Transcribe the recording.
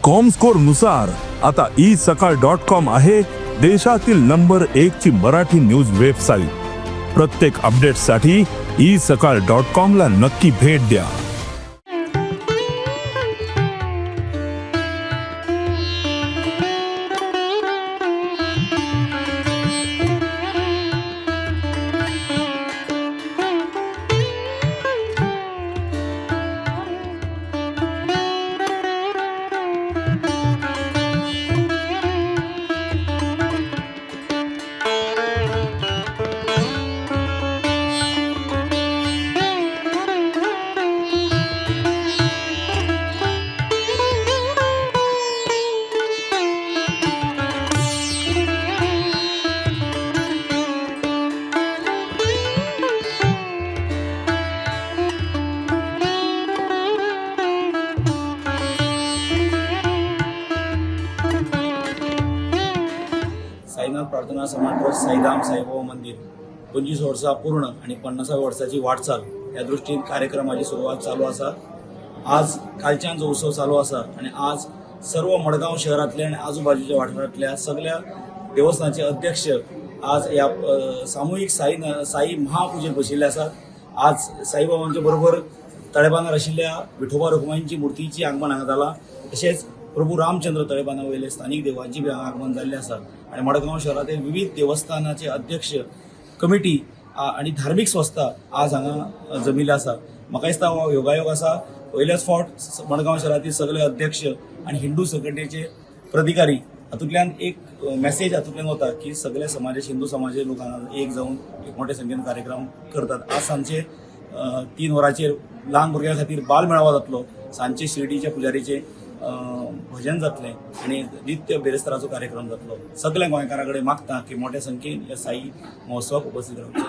Comscore नुसार आता isakal.com आहे देशातील नंबर 1 ची मराठी न्यूज वेबसाईट। प्रत्येक अपडेटसाठी isakal.com ला नक्की भेट द्या। साईनाथ प्रार्थना समाज साईधाम साईबाबा मंदिर 25 वर्सां पूर्ण आणि 50व्या वर्षाची वाटचाल या दृष्टीन कार्यक्रमाची सुरुवात चालू असा। आज कालच्यान जो उत्सव चालू असा आणि आज सर्व मडगाव शहरातल्या आणि आजूबाजूच्या वाठारातल्या सगळ्या देवस्थानाचे अध्यक्ष आज या सामूहिक साई महापूजेक बशिल्ले आसात। आज साईबाबांच्या बरोबर तळेबांदार आशिल्ल्या विठोबा रखुमाईंची मुर्तीची आगमन हांगा जाला। तशेंच प्रभू रामचंद्र तळेबांदा वयले स्थानिक देवांची बी हांगा आगमन जाल्लें आसा आणि मडगांव शहरातील विविध देवस्थानाचे अध्यक्ष कमिटी आणि धार्मिक संस्था आज हांगा जमिल्ले आसा। म्हाका दिसता हो योगायोग आसा। पयलेच फावट मडगांव शहरातील सगळे अध्यक्ष आणि हिंदू संघटनेचे प्राधिकारी हातूंतल्यान एक मेसेज हातूंतल्यान वता की सगळे समाजाचे हिंदू समाजाचे लोक हांगा एक जावन एक मोठे संख्येन कार्यक्रम करतात। आज सांजचे 3 वरांचेर ल्हान भुरग्यां खातीर बाल मेळावा जातलो। सांजचे शिर्डीच्या पुजारीचे भजन जातले आणि नित्य बेरेस्ताराचो कार्यक्रम जातलो। सगळ्या गोंयकारां कडेन मागता की मोठ्या संख्येन ह्या साई महोत्सवाक उपस्थित रावचे।